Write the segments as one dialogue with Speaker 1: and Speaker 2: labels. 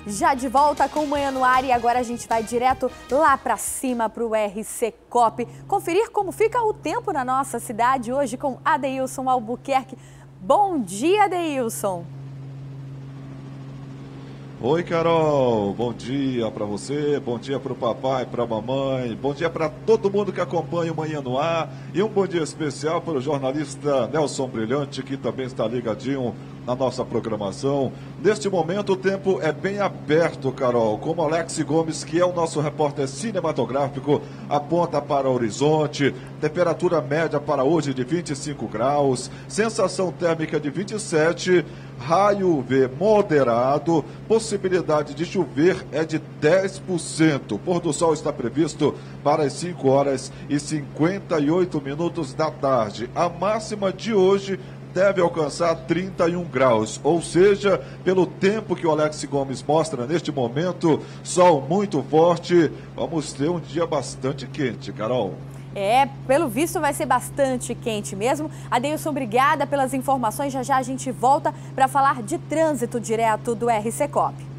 Speaker 1: Já de volta com o Manhã no Ar e agora a gente vai direto lá para cima para o RC Coop. Conferir como fica o tempo na nossa cidade hoje com Adeilson Albuquerque. Bom dia, Adeilson.
Speaker 2: Oi, Carol. Bom dia para você, bom dia para o papai, para a mamãe, bom dia para todo mundo que acompanha o Manhã no Ar e um bom dia especial para o jornalista Nelson Brilhante, que também está ligadinho na nossa programação. Neste momento o tempo é bem aberto, Carol, como Alex Gomes, que é o nosso repórter cinematográfico, aponta para o horizonte. Temperatura média para hoje de 25 graus, sensação térmica de 27, raio UV moderado, possibilidade de chover é de 10%. O pôr do sol está previsto para as 5 horas e 58 minutos da tarde. A máxima de hoje deve alcançar 31 graus, ou seja, pelo tempo que o Alex Gomes mostra neste momento, sol muito forte, vamos ter um dia bastante quente, Carol.
Speaker 1: Pelo visto vai ser bastante quente mesmo. Adeilson, obrigada pelas informações. Já já a gente volta para falar de trânsito direto do RC Coop.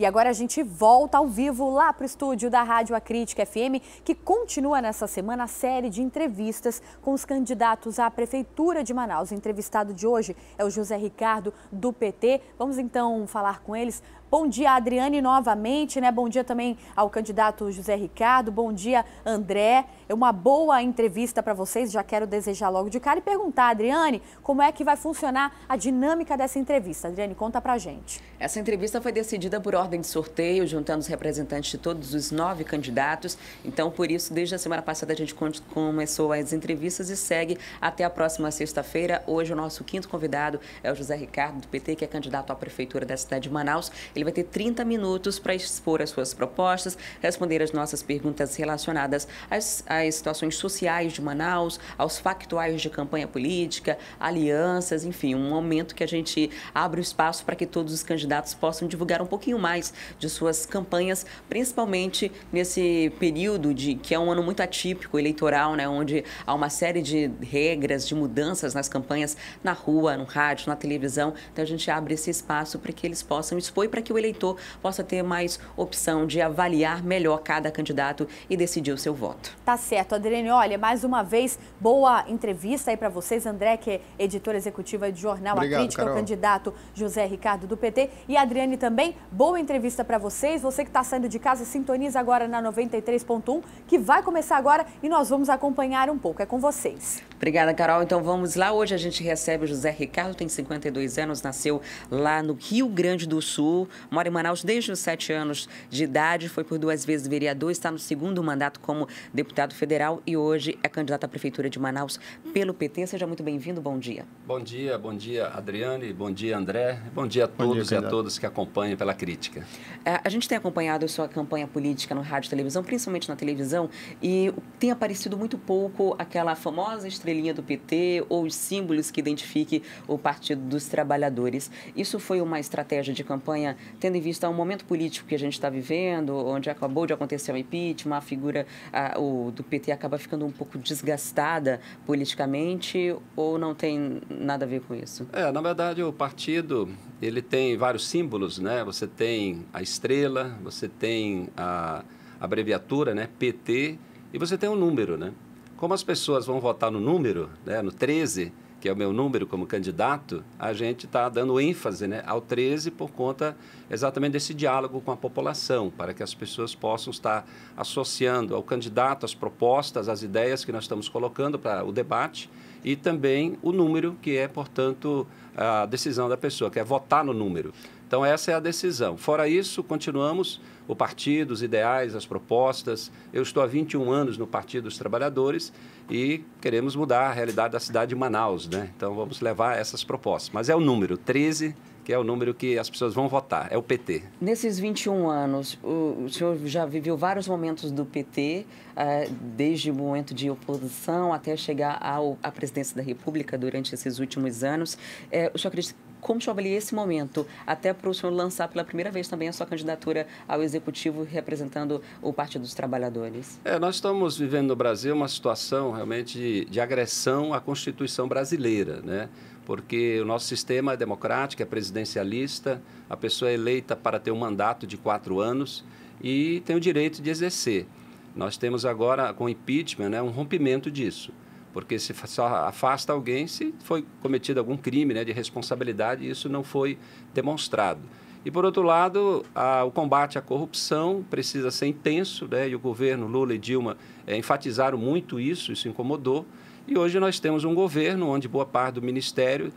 Speaker 1: E agora a gente volta ao vivo lá para o estúdio da Rádio A Crítica FM, que continua nessa semana a série de entrevistas com os candidatos à Prefeitura de Manaus. O entrevistado de hoje é o José Ricardo, do PT. Vamos então falar com eles. Bom dia, Adriane, novamente, né? Bom dia também ao candidato José Ricardo. Bom dia, André. É uma boa entrevista para vocês. Já quero desejar logo de cara e perguntar, Adriane, como é que vai funcionar a dinâmica dessa entrevista? Adriane, conta pra gente.
Speaker 3: Essa entrevista foi decidida por ordem de sorteio, juntando os representantes de todos os 9 candidatos. Então, por isso, desde a semana passada a gente começou as entrevistas e segue até a próxima sexta-feira. Hoje o nosso quinto convidado é o José Ricardo, do PT, que é candidato à Prefeitura da cidade de Manaus. Ele vai ter 30 minutos para expor as suas propostas, responder as nossas perguntas relacionadas às situações sociais de Manaus, aos factuais de campanha política, alianças, enfim, um momento que a gente abre o espaço para que todos os candidatos possam divulgar um pouquinho mais de suas campanhas, principalmente nesse período que é um ano muito atípico, eleitoral, né, onde há uma série de regras, de mudanças nas campanhas, na rua, no rádio, na televisão. Então a gente abre esse espaço para que eles possam expor e para que o eleitor possa ter mais opção de avaliar melhor cada candidato e decidir o seu voto.
Speaker 1: Tá certo, Adriane. Olha, mais uma vez, boa entrevista aí para vocês. André, que é editora executiva do jornal
Speaker 4: Obrigado,
Speaker 1: A Crítica,
Speaker 4: Carol.
Speaker 1: o candidato José Ricardo, do PT. E a Adriane também, boa entrevista para vocês. Você que está saindo de casa, sintoniza agora na 93.1, que vai começar agora e nós vamos acompanhar um pouco. É com vocês.
Speaker 3: Obrigada, Carol. Então vamos lá. Hoje a gente recebe o José Ricardo, tem 52 anos, nasceu lá no Rio Grande do Sul, mora em Manaus desde os 7 anos de idade, foi por 2 vezes vereador, está no segundo mandato como deputado federal e hoje é candidato à Prefeitura de Manaus pelo PT. Seja muito bem-vindo, bom dia.
Speaker 5: Bom dia, Adriane, bom dia, André, bom dia a todos e a todas que acompanham pela Crítica.
Speaker 3: A gente tem acompanhado a sua campanha política no rádio e televisão, principalmente na televisão, e tem aparecido muito pouco aquela famosa estrelinha do PT ou os símbolos que identifiquem o Partido dos Trabalhadores. Isso foi uma estratégia de campanha tendo em vista o momento político que a gente está vivendo, onde acabou de acontecer o impeachment, a figura do PT acaba ficando um pouco desgastada politicamente, ou não tem nada a ver com isso?
Speaker 5: Na verdade, o partido ele tem vários símbolos, né? Você tem a estrela, você tem a abreviatura, né? PT, e você tem um número, né? Como as pessoas vão votar no número, né? No 13, que é o meu número como candidato, a gente está dando ênfase, né, ao 13 por conta exatamente desse diálogo com a população, para que as pessoas possam estar associando ao candidato as propostas, as ideias que nós estamos colocando para o debate e também o número, que é, portanto, a decisão da pessoa, que é votar no número. Então, essa é a decisão. Fora isso, continuamos o partido, os ideais, as propostas. Eu estou há 21 anos no Partido dos Trabalhadores e queremos mudar a realidade da cidade de Manaus, né? Então, vamos levar essas propostas. Mas é o número 13, que é o número que as pessoas vão votar, é o PT.
Speaker 3: Nesses 21 anos, o senhor já viveu vários momentos do PT, desde o momento de oposição até chegar à presidência da República durante esses últimos anos. O senhor acredita Como o senhor avalia esse momento, até para o senhor lançar pela primeira vez também a sua candidatura ao Executivo representando o Partido dos Trabalhadores?
Speaker 5: Nós estamos vivendo no Brasil uma situação realmente de agressão à Constituição brasileira, né? Porque o nosso sistema é democrático, é presidencialista, a pessoa é eleita para ter um mandato de 4 anos e tem o direito de exercer. Nós temos agora, com o impeachment, né, um rompimento disso, porque se só afasta alguém se foi cometido algum crime, né, de responsabilidade, e isso não foi demonstrado. E, por outro lado, o combate à corrupção precisa ser intenso, né, e o governo Lula e Dilma enfatizaram muito isso incomodou. E hoje nós temos um governo onde boa parte do ministério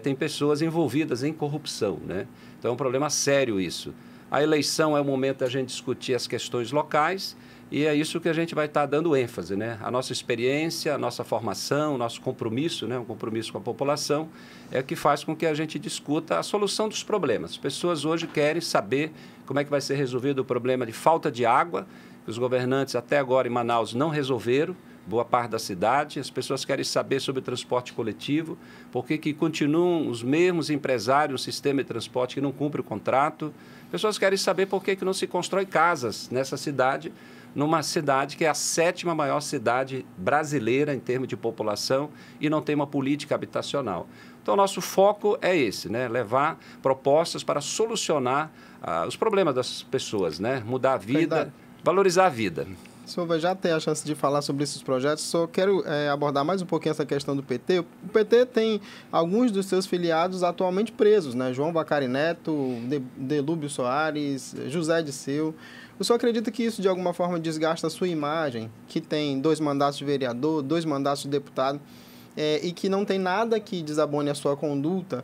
Speaker 5: tem pessoas envolvidas em corrupção, né? Então é um problema sério isso. A eleição é o momento da gente discutir as questões locais e é isso que a gente vai estar dando ênfase, né? A nossa experiência, a nossa formação, o nosso compromisso, né? Um compromisso com a população é o que faz com que a gente discuta a solução dos problemas. As pessoas hoje querem saber como é que vai ser resolvido o problema de falta de água, que os governantes até agora em Manaus não resolveram, boa parte da cidade. As pessoas querem saber sobre o transporte coletivo, por que continuam os mesmos empresários no sistema de transporte que não cumprem o contrato. As pessoas querem saber por que não se constrói casas nessa cidade, numa cidade que é a 7ª maior cidade brasileira em termos de população e não tem uma política habitacional. Então, nosso foco é esse, né? Levar propostas para solucionar os problemas das pessoas, né? Mudar a vida, valorizar a vida.
Speaker 4: O senhor vai já ter a chance de falar sobre esses projetos, só quero abordar mais um pouquinho essa questão do PT. O PT tem alguns dos seus filiados atualmente presos, né? João Vacari Neto, Delúbio Soares, José Disseu. O senhor acredita que isso de alguma forma desgasta a sua imagem, que tem 2 mandatos de vereador, 2 mandatos de deputado, e que não tem nada que desabone a sua conduta,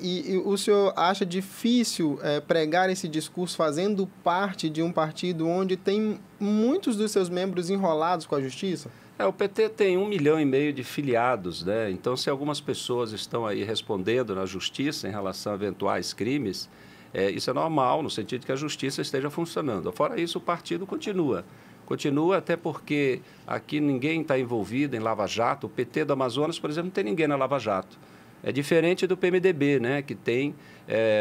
Speaker 4: e o senhor acha difícil pregar esse discurso fazendo parte de um partido onde tem muitos dos seus membros enrolados com a justiça?
Speaker 5: O PT tem 1,5 milhão de filiados, né? Então, se algumas pessoas estão aí respondendo na justiça em relação a eventuais crimes, isso é normal, no sentido de que a justiça esteja funcionando. Fora isso, o partido continua. Continua até porque aqui ninguém está envolvido em Lava Jato. O PT do Amazonas, por exemplo, não tem ninguém na Lava Jato. É diferente do PMDB, né, que tem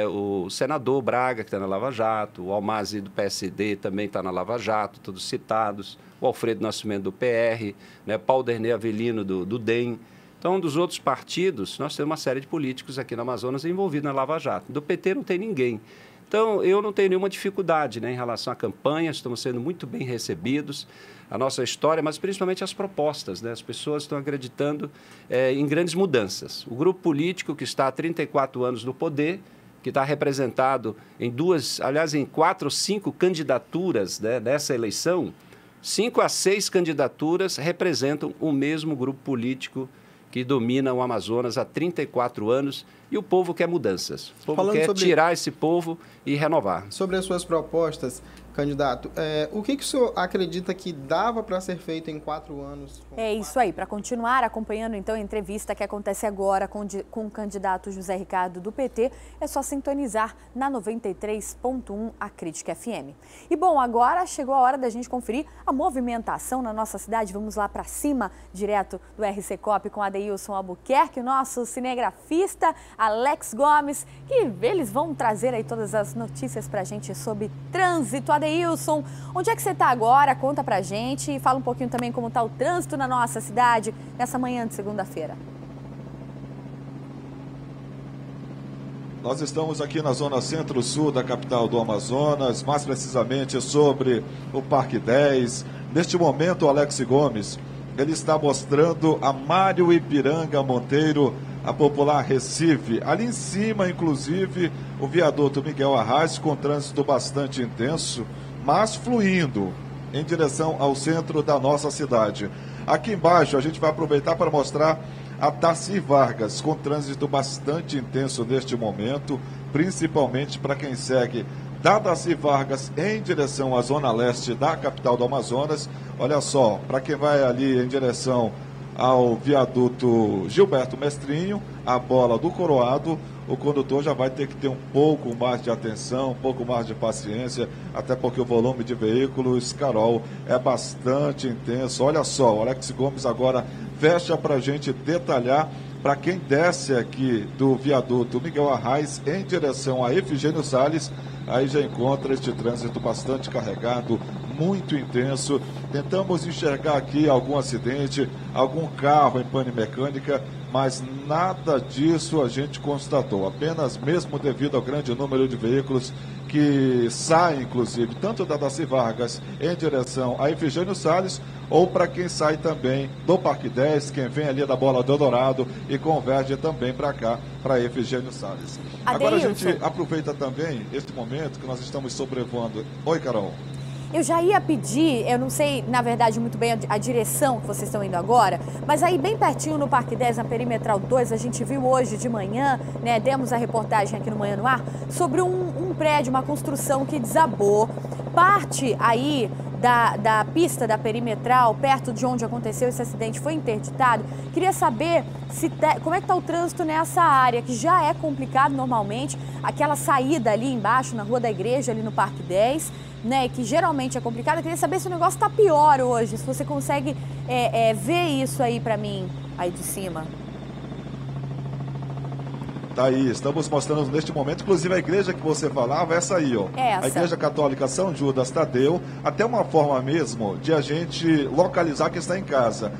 Speaker 5: o senador Braga, que está na Lava Jato, o Almazi do PSD também está na Lava Jato, todos citados, o Alfredo Nascimento do PR, né, Paulo Dernê Avelino do DEM. Então, dos outros partidos, nós temos uma série de políticos aqui no Amazonas envolvidos na Lava Jato. Do PT não tem ninguém. Então, eu não tenho nenhuma dificuldade, né, em relação à campanha, estamos sendo muito bem recebidos, a nossa história, mas principalmente as propostas, né? As pessoas estão acreditando em grandes mudanças. O grupo político que está há 34 anos no poder, que está representado em 4 ou 5 candidaturas, né, nessa eleição, 5 a 6 candidaturas representam o mesmo grupo político que domina o Amazonas há 34 anos e o povo quer mudanças. O povo quer tirar esse povo e renovar.
Speaker 4: Sobre as suas propostas, candidato, o que o senhor acredita que dava para ser feito em 4 anos?
Speaker 1: É isso aí. Para continuar acompanhando, então, a entrevista que acontece agora com o candidato José Ricardo do PT, é só sintonizar na 93.1 a Crítica FM. E, bom, agora chegou a hora da gente conferir a movimentação na nossa cidade. Vamos lá para cima, direto do RC Cop com Adeilson Albuquerque, o nosso cinegrafista Alex Gomes, que eles vão trazer aí todas as notícias para a gente sobre trânsito. Adeilson, onde é que você está agora? Conta pra gente e fala um pouquinho também como está o trânsito na nossa cidade nessa manhã de segunda-feira.
Speaker 2: Nós estamos aqui na zona centro-sul da capital do Amazonas, mais precisamente sobre o Parque 10. Neste momento, o Alex Gomes, ele está mostrando a Mário Ipiranga Monteiro, a popular Recife. Ali em cima, inclusive, o viaduto Miguel Arraes, com trânsito bastante intenso, mas fluindo em direção ao centro da nossa cidade. Aqui embaixo, a gente vai aproveitar para mostrar a Darcy Vargas, com trânsito bastante intenso neste momento, principalmente para quem segue da Darcy Vargas em direção à zona leste da capital do Amazonas. Olha só, para quem vai ali em direção ao viaduto Gilberto Mestrinho, a bola do Coroado, o condutor já vai ter que ter um pouco mais de atenção, um pouco mais de paciência, até porque o volume de veículos, Carol, é bastante intenso. Olha só, o Alex Gomes agora fecha para a gente detalhar para quem desce aqui do viaduto Miguel Arraes em direção a Efigênio Salles, aí já encontra este trânsito bastante carregado, muito intenso. Tentamos enxergar aqui algum acidente, algum carro em pane mecânica, mas nada disso a gente constatou, apenas mesmo devido ao grande número de veículos que saem, inclusive, tanto da Darcy Vargas em direção a Efigênio Salles, ou para quem sai também do Parque 10, quem vem ali da Bola do Eldorado e converge também para cá, para Efigênio Salles. Agora a gente aproveita também este momento que nós estamos sobrevoando. Oi, Carol.
Speaker 1: Eu já ia pedir, eu não sei, na verdade, muito bem a direção que vocês estão indo agora, mas aí bem pertinho no Parque 10, na Perimetral 2, a gente viu hoje de manhã, né, demos a reportagem aqui no Manhã no Ar, sobre um prédio, uma construção que desabou, parte aí da pista da Perimetral, perto de onde aconteceu esse acidente, foi interditado. Queria saber como é que está o trânsito nessa área, que já é complicado normalmente, aquela saída ali embaixo, na Rua da Igreja, ali no Parque 10, né, que geralmente é complicado. Eu queria saber se o negócio está pior hoje, se você consegue ver isso aí para mim, aí de cima.
Speaker 2: Tá aí, estamos mostrando neste momento, inclusive a igreja que você falava, essa aí, ó.
Speaker 1: Essa.
Speaker 2: A Igreja Católica São Judas Tadeu, até uma forma mesmo de a gente localizar quem está em casa.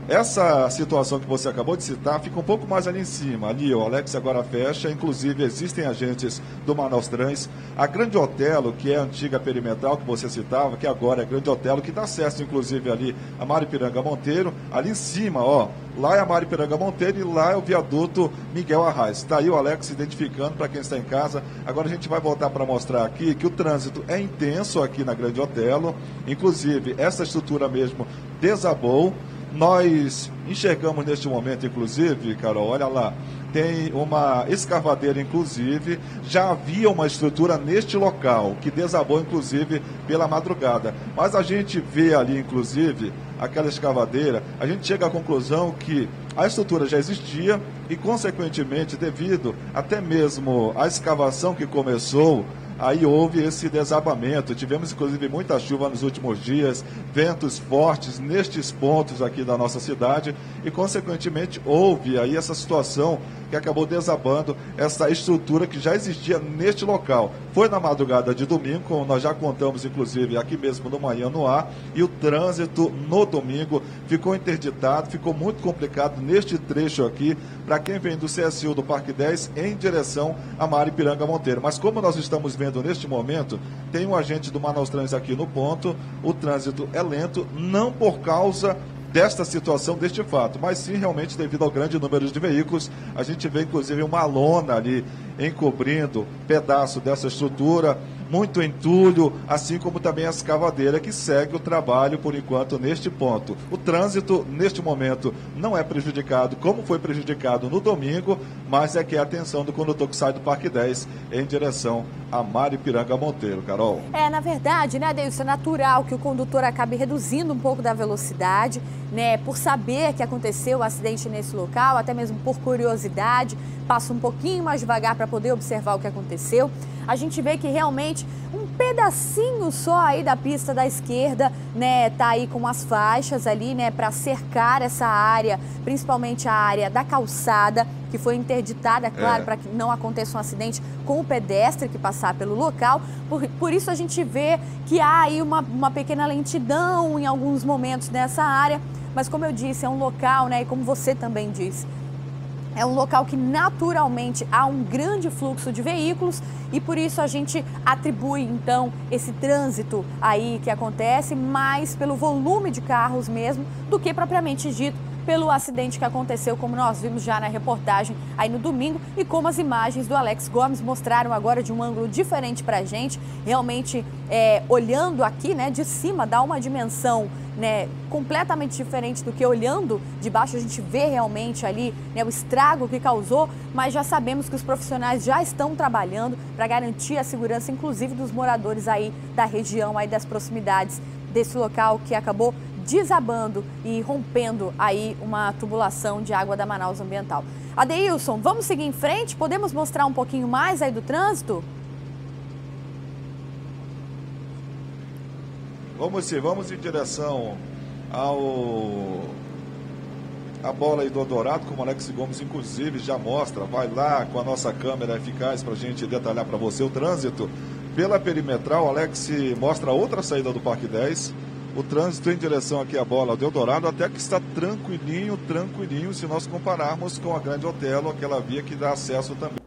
Speaker 2: Essa situação que você acabou de citar fica um pouco mais ali em cima. Ali, o Alex agora fecha, inclusive existem agentes do Manaus Trans. A Grande Otelo, que é a antiga Perimetral que você citava, que agora é Grande Otelo, que dá acesso inclusive ali a Maripiranga Monteiro. Ali em cima, ó, lá é a Maripiranga Monteiro e lá é o viaduto Miguel Arraes. Está aí o Alex se identificando para quem está em casa. Agora a gente vai voltar para mostrar aqui que o trânsito é intenso aqui na Grande Otelo. Inclusive, essa estrutura mesmo desabou. Nós enxergamos neste momento, inclusive, Carol, olha lá, tem uma escavadeira, inclusive, já havia uma estrutura neste local, que desabou, inclusive, pela madrugada. Mas a gente vê ali, inclusive, aquela escavadeira, a gente chega à conclusão que a estrutura já existia e, consequentemente, devido até mesmo à escavação que começou, aí houve esse desabamento. Tivemos, inclusive, muita chuva nos últimos dias, ventos fortes nestes pontos aqui da nossa cidade e, consequentemente, houve aí essa situação que acabou desabando essa estrutura que já existia neste local. Foi na madrugada de domingo, como nós já contamos, inclusive, aqui mesmo no Manhã no Ar, e o trânsito no domingo ficou interditado, ficou muito complicado neste trecho aqui, para quem vem do CSU do Parque 10 em direção a Maripiranga Monteiro. Mas como nós estamos vendo neste momento, tem um agente do Manaus Trans aqui no ponto, o trânsito é lento, não por causa desta situação, deste fato, mas sim realmente devido ao grande número de veículos. A gente vê inclusive uma lona ali encobrindo pedaço dessa estrutura, muito entulho, assim como também a escavadeira que segue o trabalho por enquanto neste ponto. O trânsito neste momento não é prejudicado como foi prejudicado no domingo, mas é que é a atenção do condutor que sai do Parque 10 em direção a Maripiranga Monteiro, Carol.
Speaker 1: Na verdade, né, Adeilson, é natural que o condutor acabe reduzindo um pouco da velocidade, né, por saber que aconteceu o acidente nesse local, até mesmo por curiosidade, passa um pouquinho mais devagar para poder observar o que aconteceu. A gente vê que realmente um pedacinho só aí da pista da esquerda, né, tá aí com as faixas ali, né, para cercar essa área, principalmente a área da calçada, que foi interditada, claro, para que não aconteça um acidente com o pedestre que passar pelo local. Por isso a gente vê que há aí uma pequena lentidão em alguns momentos nessa área, mas como eu disse, é um local, né, e como você também disse, é um local que naturalmente há um grande fluxo de veículos e por isso a gente atribui então esse trânsito aí que acontece mais pelo volume de carros mesmo do que propriamente dito pelo acidente que aconteceu, como nós vimos já na reportagem aí no domingo e como as imagens do Alex Gomes mostraram agora de um ângulo diferente para a gente, realmente olhando aqui, né, de cima dá uma dimensão, né, completamente diferente do que olhando de baixo. A gente vê realmente ali, né, o estrago que causou, mas já sabemos que os profissionais já estão trabalhando para garantir a segurança, inclusive dos moradores aí da região, aí das proximidades desse local que acabou desabando e rompendo aí uma tubulação de água da Manaus Ambiental. Adeilson, vamos seguir em frente? Podemos mostrar um pouquinho mais aí do trânsito?
Speaker 2: Vamos sim, vamos em direção ao a bola aí do Eldorado, como o Alex Gomes, inclusive, já mostra. Vai lá com a nossa câmera eficaz para a gente detalhar para você o trânsito. Pela perimetral, o Alex mostra outra saída do Parque 10. O trânsito em direção aqui à bola do Eldorado até que está tranquilinho, se nós compararmos com a Grande Otelo, aquela via que dá acesso também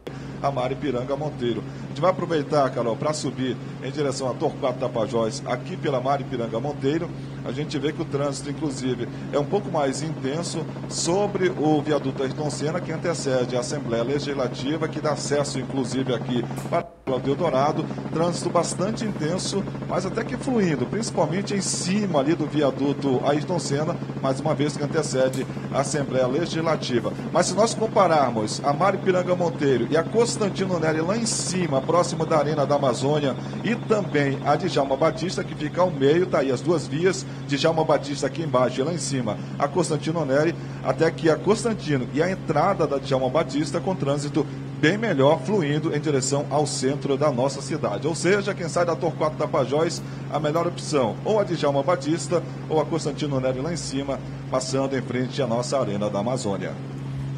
Speaker 2: a Maripiranga Monteiro. A gente vai aproveitar, Carol, para subir em direção a Torquato Tapajós, aqui pela Maripiranga Monteiro. A gente vê que o trânsito, inclusive, é um pouco mais intenso sobre o viaduto Ayrton Senna, que antecede a Assembleia Legislativa, que dá acesso, inclusive, aqui para o Eldorado. Trânsito bastante intenso, mas até que fluindo, principalmente em cima ali do viaduto Ayrton Senna, mais uma vez que antecede a Assembleia Legislativa. Mas se nós compararmos a Maripiranga Monteiro e a Constantino Neri lá em cima, próximo da Arena da Amazônia, e também a Djalma Batista, que fica ao meio, tá aí as duas vias, Djalma Batista aqui embaixo e lá em cima a Constantino Neri, até que a Constantino e a entrada da Djalma Batista com trânsito bem melhor, fluindo em direção ao centro da nossa cidade. Ou seja, quem sai da Torquato Tapajós, a melhor opção, ou a Djalma Batista ou a Constantino Neri lá em cima, passando em frente à nossa Arena da Amazônia.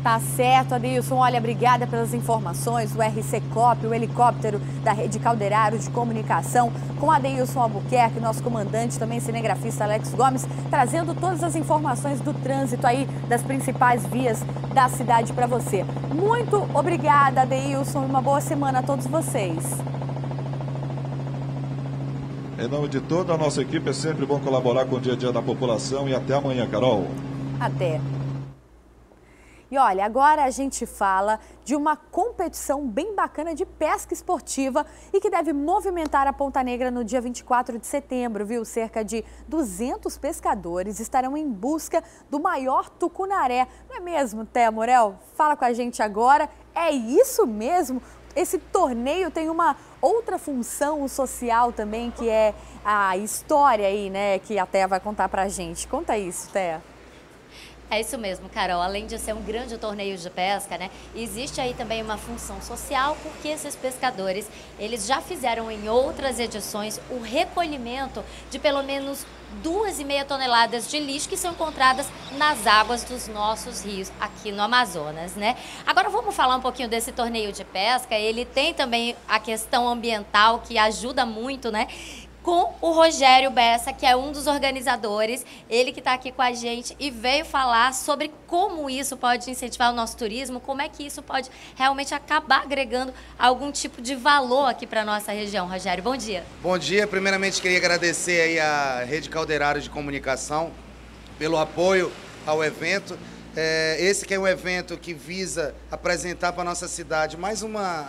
Speaker 1: Tá certo, Adeilson. Olha, obrigada pelas informações. O RC Cop, o helicóptero da Rede Calderaro de Comunicação, com Adeilson Albuquerque, nosso comandante, também cinegrafista Alex Gomes, trazendo todas as informações do trânsito aí, das principais vias da cidade para você. Muito obrigada, Adeilson, e uma boa semana a todos vocês.
Speaker 2: Em nome de toda a nossa equipe, é sempre bom colaborar com o dia a dia da população e até amanhã, Carol.
Speaker 1: Até. E olha, agora a gente fala de uma competição bem bacana de pesca esportiva e que deve movimentar a Ponta Negra no dia 24 de setembro, viu? Cerca de 200 pescadores estarão em busca do maior tucunaré. Não é mesmo, Té Morel? Fala com a gente agora. É isso mesmo? Esse torneio tem uma outra função social também, que é a história aí, né? Que a Té vai contar pra gente. Conta isso, Té.
Speaker 6: É isso mesmo, Carol. Além de ser um grande torneio de pesca, né, existe aí também uma função social, porque esses pescadores, eles já fizeram em outras edições o recolhimento de pelo menos 2,5 toneladas de lixo que são encontradas nas águas dos nossos rios aqui no Amazonas, né? Agora vamos falar um pouquinho desse torneio de pesca. Ele tem também a questão ambiental que ajuda muito, né? Com o Rogério Bessa, que é um dos organizadores, ele que está aqui com a gente e veio falar sobre como isso pode incentivar o nosso turismo, como é que isso pode realmente acabar agregando algum tipo de valor aqui para a nossa região. Rogério, bom dia.
Speaker 7: Bom dia. Primeiramente, queria agradecer aí a Rede Calderaro de Comunicação pelo apoio ao evento. Esse que é um evento que visa apresentar para a nossa cidade mais uma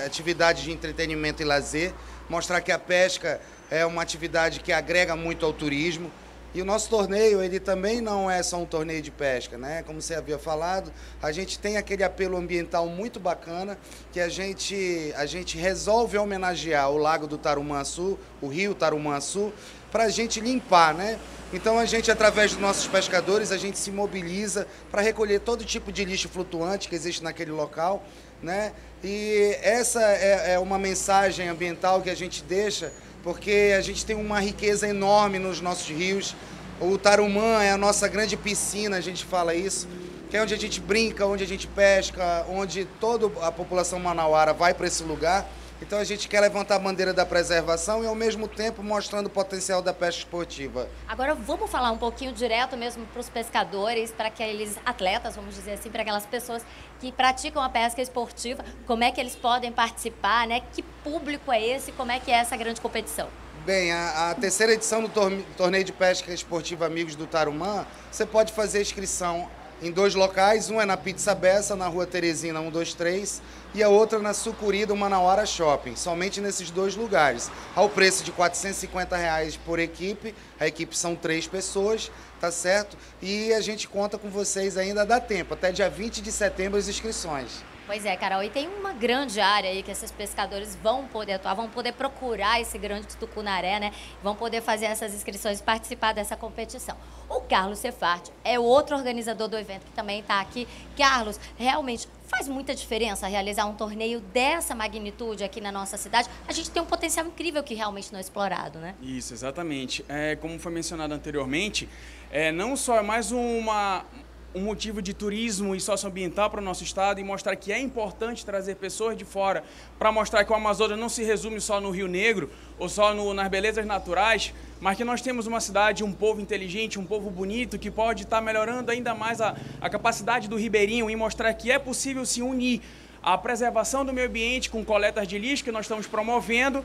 Speaker 7: atividade de entretenimento e lazer, mostrar que a pesca é uma atividade que agrega muito ao turismo. E o nosso torneio, ele também não é só um torneio de pesca, né? Como você havia falado, a gente tem aquele apelo ambiental muito bacana, que a gente resolve homenagear o Lago do Tarumançu, o Rio Tarumançu, para a gente limpar, né? Então a gente, através dos nossos pescadores, a gente se mobiliza para recolher todo tipo de lixo flutuante que existe naquele local, né? E essa é uma mensagem ambiental que a gente deixa, porque a gente tem uma riqueza enorme nos nossos rios. O Tarumã é a nossa grande piscina, a gente fala isso, que é onde a gente brinca, onde a gente pesca, onde toda a população manauara vai para esse lugar. Então a gente quer levantar a bandeira da preservação e ao mesmo tempo mostrando o potencial da pesca esportiva.
Speaker 6: Agora vamos falar um pouquinho direto mesmo para os pescadores, para aqueles atletas, vamos dizer assim, para aquelas pessoas que praticam a pesca esportiva, como é que eles podem participar, né? Que público é esse, como é que é essa grande competição?
Speaker 7: Bem, a terceira edição do torneio de pesca esportiva Amigos do Tarumã, você pode fazer inscrição em 2 locais, um é na Pizza Bessa, na Rua Teresina 123, e a outra na Sucuri do Manauara Shopping, somente nesses 2 lugares, ao preço de R$ 450 por equipe. A equipe são 3 pessoas, tá certo? E a gente conta com vocês, ainda dá tempo, até dia 20 de setembro as inscrições.
Speaker 6: Pois é, Carol, e tem uma grande área aí que esses pescadores vão poder atuar, vão poder procurar esse grande tucunaré, né? Vão poder fazer essas inscrições e participar dessa competição. O Carlos Cefarte é outro organizador do evento que também está aqui. Carlos, realmente faz muita diferença realizar um torneio dessa magnitude aqui na nossa cidade? A gente tem um potencial incrível que realmente não é explorado, né?
Speaker 8: Isso, exatamente. Como foi mencionado anteriormente, não só é mais um motivo de turismo e socioambiental para o nosso estado e mostrar que é importante trazer pessoas de fora para mostrar que o Amazonas não se resume só no Rio Negro ou só nas belezas naturais, mas que nós temos uma cidade, um povo inteligente, um povo bonito que pode estar melhorando ainda mais a capacidade do ribeirinho e mostrar que é possível se unir a preservação do meio ambiente com coletas de lixo que nós estamos promovendo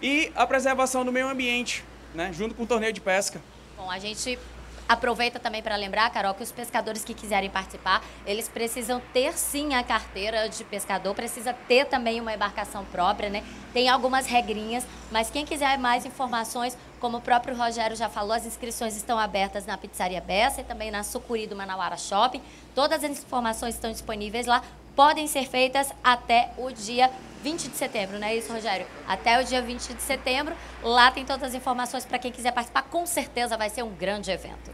Speaker 8: e a preservação do meio ambiente, né, junto com o torneio de pesca.
Speaker 6: Bom, a gente aproveita também para lembrar, Carol, que os pescadores que quiserem participar, eles precisam ter sim a carteira de pescador, precisa ter também uma embarcação própria, né? Tem algumas regrinhas, mas quem quiser mais informações, como o próprio Rogério já falou, as inscrições estão abertas na Pizzaria Bessa e também na Sucuri do Manauara Shopping. Todas as informações estão disponíveis lá, podem ser feitas até o dia 20 de setembro, não é isso, Rogério? Até o dia 20 de setembro, lá tem todas as informações para quem quiser participar, com certeza vai ser um grande evento.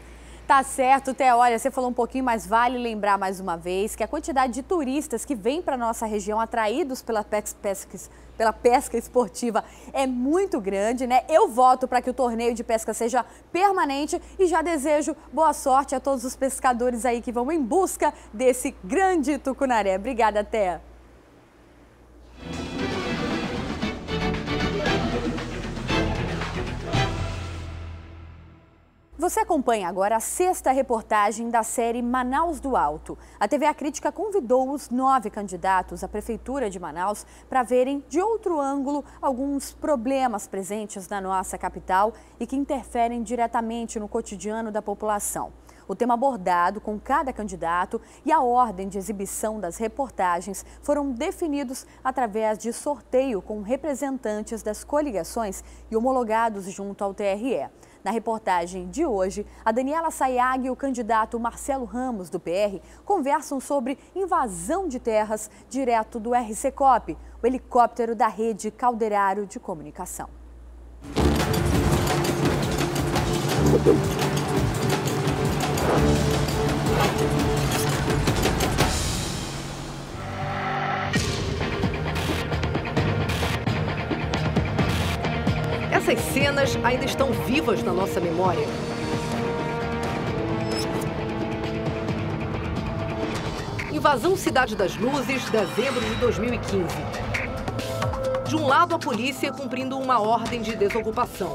Speaker 1: Tá certo, Té. Olha, você falou um pouquinho, mas vale lembrar mais uma vez que a quantidade de turistas que vêm para nossa região atraídos pela pesca esportiva é muito grande, né? Eu voto para que o torneio de pesca seja permanente e já desejo boa sorte a todos os pescadores aí que vão em busca desse grande tucunaré. Obrigada, Té. Você acompanha agora a 6ª reportagem da série Manaus do Alto. A TV A Crítica convidou os 9 candidatos à Prefeitura de Manaus para verem de outro ângulo alguns problemas presentes na nossa capital e que interferem diretamente no cotidiano da população. O tema abordado com cada candidato e a ordem de exibição das reportagens foram definidos através de sorteio com representantes das coligações e homologados junto ao TRE. Na reportagem de hoje, a Daniela Sayag e o candidato Marcelo Ramos, do PR, conversam sobre invasão de terras direto do RCCOP, o helicóptero da rede Calderário de Comunicação.
Speaker 9: Essas cenas ainda estão vivas na nossa memória. Invasão Cidade das Luzes, dezembro de 2015. De um lado, a polícia cumprindo uma ordem de desocupação.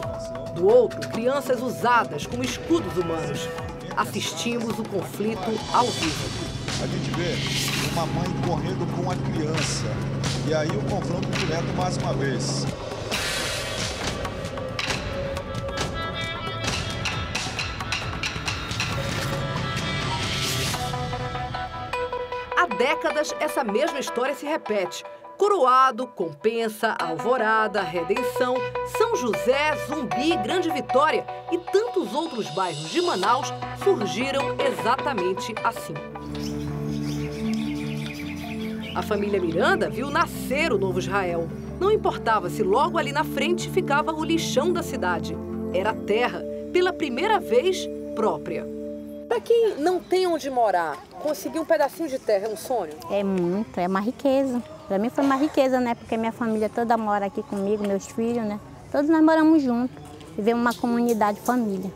Speaker 9: Do outro, crianças usadas como escudos humanos. Assistimos o conflito ao vivo.
Speaker 2: A gente vê uma mãe correndo com a criança. E aí o confronto direto mais uma vez.
Speaker 9: Há décadas, essa mesma história se repete. Coroado, Compensa, Alvorada, Redenção, São José, Zumbi, Grande Vitória e tantos outros bairros de Manaus surgiram exatamente assim. A família Miranda viu nascer o novo Israel. Não importava se logo ali na frente ficava o lixão da cidade. Era terra, pela primeira vez, própria. Para quem não tem onde morar, conseguir um pedacinho de terra é um sonho?
Speaker 10: É muito, é uma riqueza. Para mim foi uma riqueza, né? Porque minha família toda mora aqui comigo, meus filhos, né? Todos nós moramos juntos. Vivemos uma comunidade, família.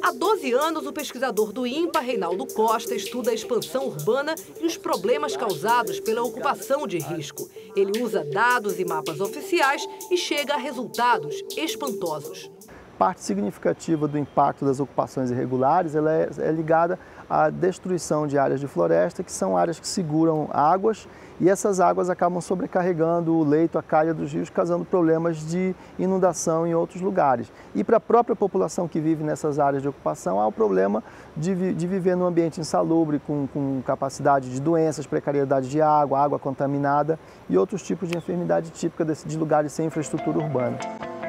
Speaker 9: Há 12 anos, o pesquisador do INPA, Reinaldo Costa, estuda a expansão urbana e os problemas causados pela ocupação de risco. Ele usa dados e mapas oficiais e chega a resultados espantosos.
Speaker 11: Parte significativa do impacto das ocupações irregulares ela é ligada à destruição de áreas de floresta, que são áreas que seguram águas, e essas águas acabam sobrecarregando o leito, a calha dos rios, causando problemas de inundação em outros lugares. E para a própria população que vive nessas áreas de ocupação, há o problema de viver num ambiente insalubre, com capacidade de doenças, precariedade de água, água contaminada e outros tipos de enfermidade típica de lugares sem infraestrutura urbana.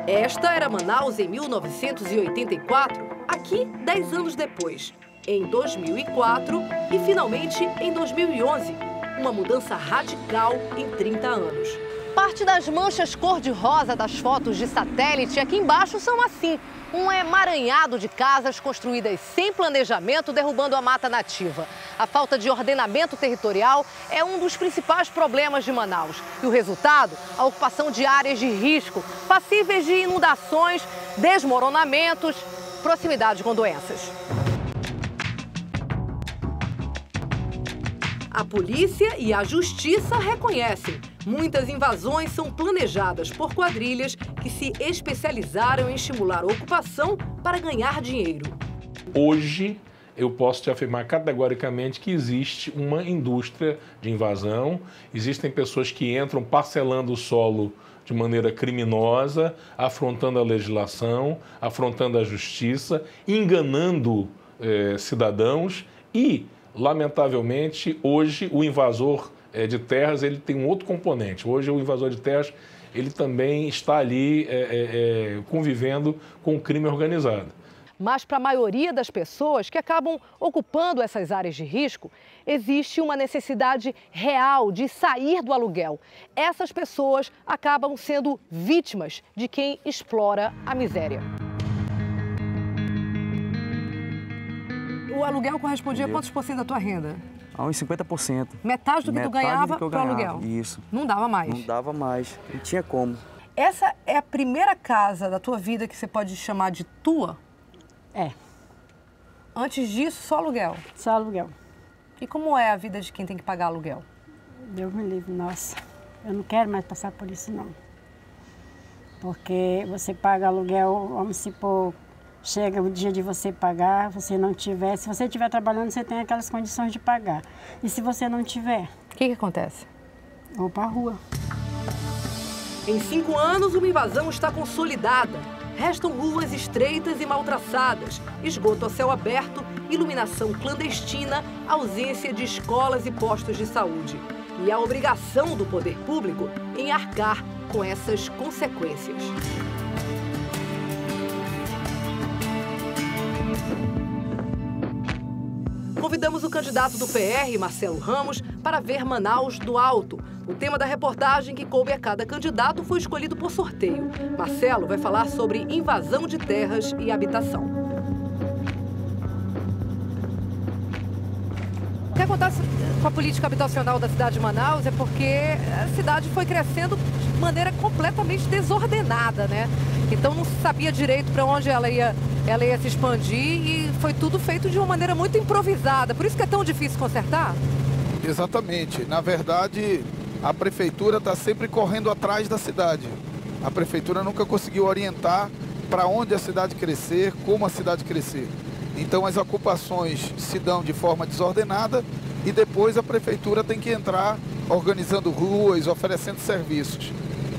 Speaker 9: Esta era Manaus em 1984, aqui 10 anos depois, em 2004 e finalmente em 2011. Uma mudança radical em 30 anos. Parte das manchas cor-de-rosa das fotos de satélite aqui embaixo são assim. Um emaranhado de casas construídas sem planejamento, derrubando a mata nativa. A falta de ordenamento territorial é um dos principais problemas de Manaus. E o resultado? A ocupação de áreas de risco, passíveis de inundações, desmoronamentos, proximidade com doenças. A polícia e a justiça reconhecem. Muitas invasões são planejadas por quadrilhas que se especializaram em estimular a ocupação para ganhar dinheiro.
Speaker 12: Hoje, eu posso te afirmar categoricamente que existe uma indústria de invasão. Existem pessoas que entram parcelando o solo de maneira criminosa, afrontando a legislação, afrontando a justiça, enganando cidadãos e, lamentavelmente, hoje o invasor de terras ele tem um outro componente. Hoje o invasor de terras ele também está ali convivendo com o crime organizado.
Speaker 9: Mas para a maioria das pessoas que acabam ocupando essas áreas de risco, existe uma necessidade real de sair do aluguel. Essas pessoas acabam sendo vítimas de quem explora a miséria. O aluguel correspondia a quantos por cento da tua renda?
Speaker 13: A uns 50%.
Speaker 9: Metade do que tu ganhava para o aluguel?
Speaker 13: Isso.
Speaker 9: Não dava mais?
Speaker 13: Não dava mais. Não tinha como.
Speaker 9: Essa é a primeira casa da tua vida que você pode chamar de tua?
Speaker 14: É.
Speaker 9: Antes disso, só aluguel?
Speaker 14: Só aluguel.
Speaker 9: E como é a vida de quem tem que pagar aluguel?
Speaker 14: Deus me livre, nossa. Eu não quero mais passar por isso, não. Porque você paga aluguel, vamos supor, chega o dia de você pagar, você não tiver. Se você estiver trabalhando, você tem aquelas condições de pagar. E se você não tiver?
Speaker 9: O que acontece?
Speaker 14: Vou para a rua.
Speaker 9: Em 5 anos, uma invasão está consolidada. Restam ruas estreitas e mal traçadas, esgoto a céu aberto, iluminação clandestina, ausência de escolas e postos de saúde. E a obrigação do poder público em arcar com essas consequências. Convidamos o candidato do PR, Marcelo Ramos, para ver Manaus do alto. O tema da reportagem que coube a cada candidato foi escolhido por sorteio. Marcelo vai falar sobre invasão de terras e habitação. O que acontece com a política habitacional da cidade de Manaus é porque a cidade foi crescendo de maneira completamente desordenada, né? Então não se sabia direito para onde ela ia se expandir e foi tudo feito de uma maneira muito improvisada. Por isso que é tão difícil consertar?
Speaker 15: Exatamente. Na verdade, a prefeitura está sempre correndo atrás da cidade. A prefeitura nunca conseguiu orientar para onde a cidade crescer, como a cidade crescer. Então as ocupações se dão de forma desordenada e depois a prefeitura tem que entrar organizando ruas, oferecendo serviços.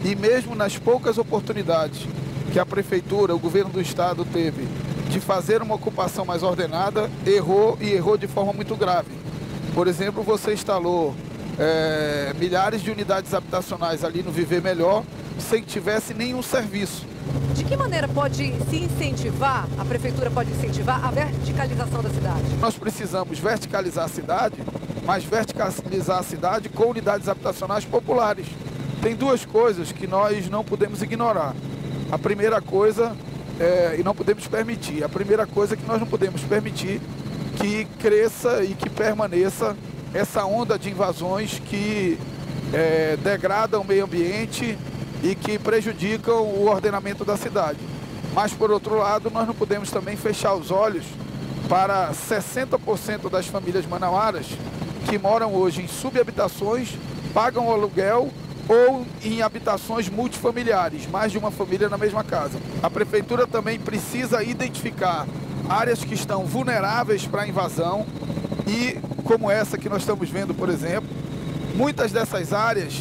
Speaker 15: E mesmo nas poucas oportunidades que a prefeitura, o governo do estado teve de fazer uma ocupação mais ordenada, errou e errou de forma muito grave. Por exemplo, você instalou milhares de unidades habitacionais ali no Viver Melhor sem que tivesse nenhum serviço.
Speaker 9: De que maneira pode se incentivar, a prefeitura pode incentivar a verticalização da cidade?
Speaker 15: Nós precisamos verticalizar a cidade, mas verticalizar a cidade com unidades habitacionais populares. Tem duas coisas que nós não podemos ignorar. A primeira coisa, e não podemos permitir, a primeira coisa é que nós não podemos permitir que cresça e que permaneça essa onda de invasões que degradam o meio ambiente e que prejudicam o ordenamento da cidade. Mas, por outro lado, nós não podemos também fechar os olhos para 60% das famílias manauaras que moram hoje em subhabitações, pagam aluguel ou em habitações multifamiliares, mais de uma família na mesma casa. A prefeitura também precisa identificar áreas que estão vulneráveis para a invasão e, como essa que nós estamos vendo, por exemplo, muitas dessas áreas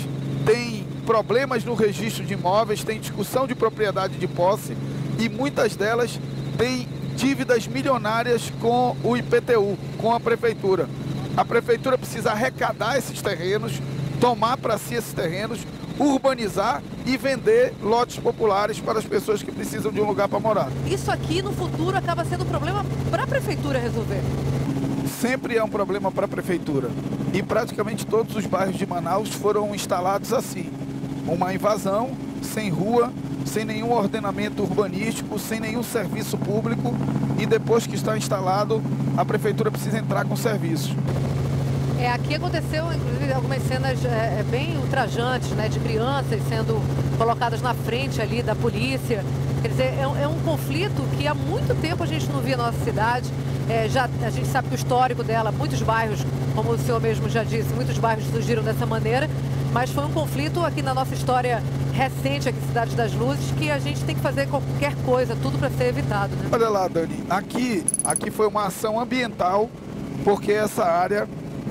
Speaker 15: têm problemas no registro de imóveis, têm discussão de propriedade de posse e muitas delas têm dívidas milionárias com o IPTU, com a prefeitura. A prefeitura precisa arrecadar esses terrenos, tomar para si esses terrenos, urbanizar e vender lotes populares para as pessoas que precisam de um lugar para morar.
Speaker 9: Isso aqui no futuro acaba sendo um problema para a prefeitura resolver.
Speaker 15: Sempre é um problema para a prefeitura. E praticamente todos os bairros de Manaus foram instalados assim. Uma invasão, sem rua, sem nenhum ordenamento urbanístico, sem nenhum serviço público. E depois que está instalado, a prefeitura precisa entrar com serviços.
Speaker 9: Aqui aconteceu, inclusive, algumas cenas bem ultrajantes, né, de crianças sendo colocadas na frente ali da polícia. Quer dizer, é um conflito que há muito tempo a gente não via na nossa cidade.
Speaker 16: A gente sabe que o histórico dela, muitos bairros, como o senhor mesmo já disse, muitos bairros surgiram dessa maneira, mas foi um conflito aqui na nossa história recente, aqui Cidade das Luzes, que a gente tem que fazer qualquer coisa, tudo para ser evitado, né?
Speaker 15: Olha lá, Dani, aqui foi uma ação ambiental, porque essa área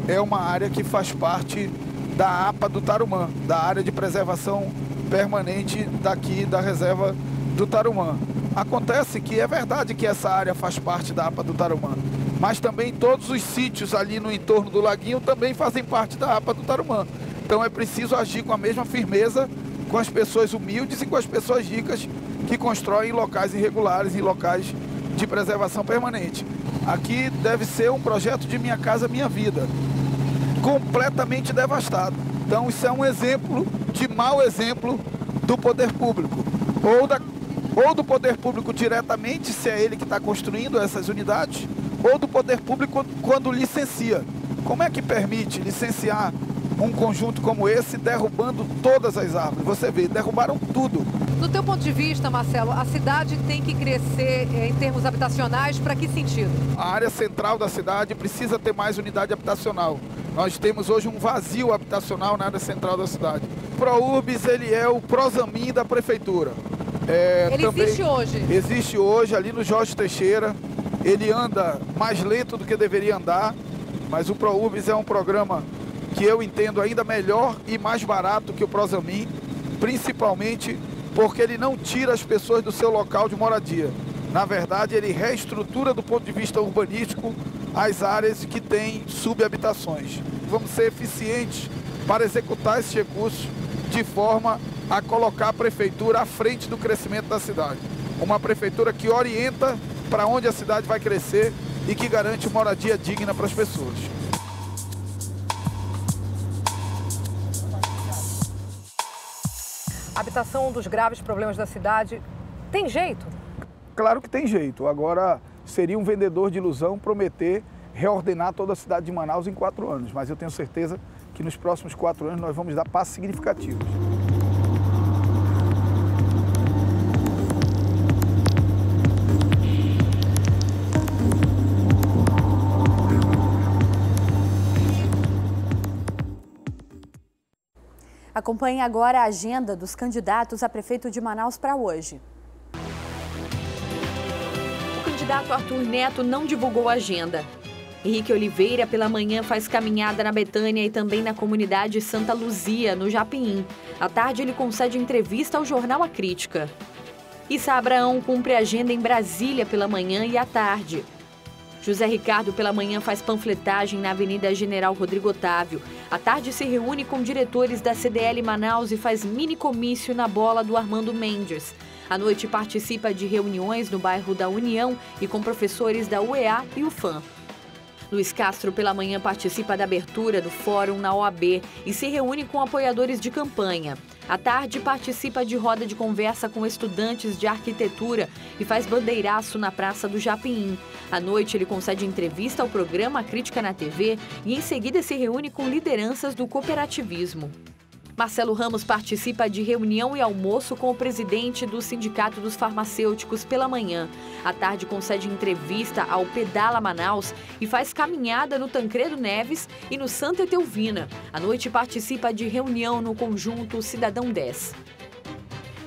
Speaker 15: é uma área que faz parte da APA do Tarumã, da área de preservação permanente daqui da reserva do Tarumã. Acontece que é verdade que essa área faz parte da APA do Tarumã, mas também todos os sítios ali no entorno do laguinho também fazem parte da APA do Tarumã. Então é preciso agir com a mesma firmeza com as pessoas humildes e com as pessoas ricas que constroem locais irregulares e locais de preservação permanente. Aqui deve ser um projeto de Minha Casa Minha Vida, completamente devastado. Então isso é um exemplo de mau exemplo do poder público, ou do poder público diretamente, se é ele que está construindo essas unidades, ou do poder público quando licencia. Como é que permite licenciar um conjunto como esse, derrubando todas as árvores? Você vê, derrubaram tudo.
Speaker 16: Do teu ponto de vista, Marcelo, a cidade tem que crescer em termos habitacionais, para que sentido?
Speaker 15: A área central da cidade precisa ter mais unidade habitacional. Nós temos hoje um vazio habitacional na área central da cidade. O ProUrbis, ele é o Prosamin da prefeitura.
Speaker 16: Ele existe hoje?
Speaker 15: Existe hoje, ali no Jorge Teixeira. Ele anda mais lento do que deveria andar, mas o ProUrbis é um programa que eu entendo ainda melhor e mais barato que o Prosamin, principalmente porque ele não tira as pessoas do seu local de moradia. Na verdade, ele reestrutura do ponto de vista urbanístico as áreas que têm subhabitações. Vamos ser eficientes para executar esses recursos de forma a colocar a prefeitura à frente do crescimento da cidade. Uma prefeitura que orienta para onde a cidade vai crescer e que garante moradia digna para as pessoas.
Speaker 16: A habitação, um dos graves problemas da cidade, tem jeito?
Speaker 15: Claro que tem jeito. Agora, seria um vendedor de ilusão prometer reordenar toda a cidade de Manaus em 4 anos. Mas eu tenho certeza que nos próximos 4 anos nós vamos dar passos significativos.
Speaker 1: Acompanhe agora a agenda dos candidatos a prefeito de Manaus para hoje.
Speaker 17: O candidato Arthur Neto não divulgou a agenda. Henrique Oliveira, pela manhã, faz caminhada na Betânia e também na comunidade Santa Luzia, no Japim. À tarde, ele concede entrevista ao jornal A Crítica. Issa Abraão cumpre agenda em Brasília pela manhã e à tarde. José Ricardo, pela manhã, faz panfletagem na Avenida General Rodrigo Otávio. À tarde, se reúne com diretores da CDL Manaus e faz mini comício na bola do Armando Mendes. À noite, participa de reuniões no bairro da União e com professores da UEA e UFAM. Luiz Castro, pela manhã, participa da abertura do fórum na OAB e se reúne com apoiadores de campanha. À tarde, participa de roda de conversa com estudantes de arquitetura e faz bandeiraço na Praça do Japim. À noite, ele concede entrevista ao programa Crítica na TV e, em seguida, se reúne com lideranças do cooperativismo. Marcelo Ramos participa de reunião e almoço com o presidente do Sindicato dos Farmacêuticos pela manhã. À tarde, concede entrevista ao Pedala Manaus e faz caminhada no Tancredo Neves e no Santa Etelvina. À noite, participa de reunião no conjunto Cidadão 10.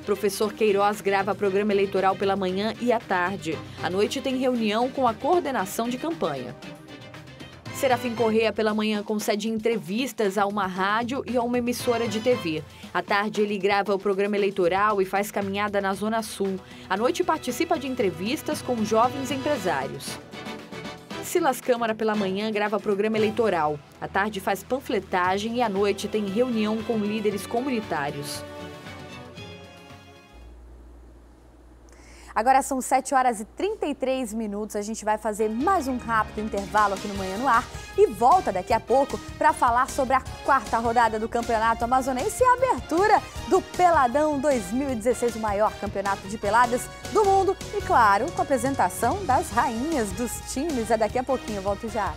Speaker 17: Professor Queiroz grava programa eleitoral pela manhã e à tarde. À noite, tem reunião com a coordenação de campanha. Serafim Corrêa, pela manhã, concede entrevistas a uma rádio e a uma emissora de TV. À tarde, ele grava o programa eleitoral e faz caminhada na Zona Sul. À noite, participa de entrevistas com jovens empresários. Silas Câmara, pela manhã, grava programa eleitoral. À tarde, faz panfletagem e à noite tem reunião com líderes comunitários.
Speaker 1: Agora são 7h33. A gente vai fazer mais um rápido intervalo aqui no Manhã no Ar e volta daqui a pouco para falar sobre a 4ª rodada do Campeonato Amazonense e a abertura do Peladão 2016, o maior campeonato de peladas do mundo. E claro, com a apresentação das rainhas dos times. É daqui a pouquinho, eu volto já.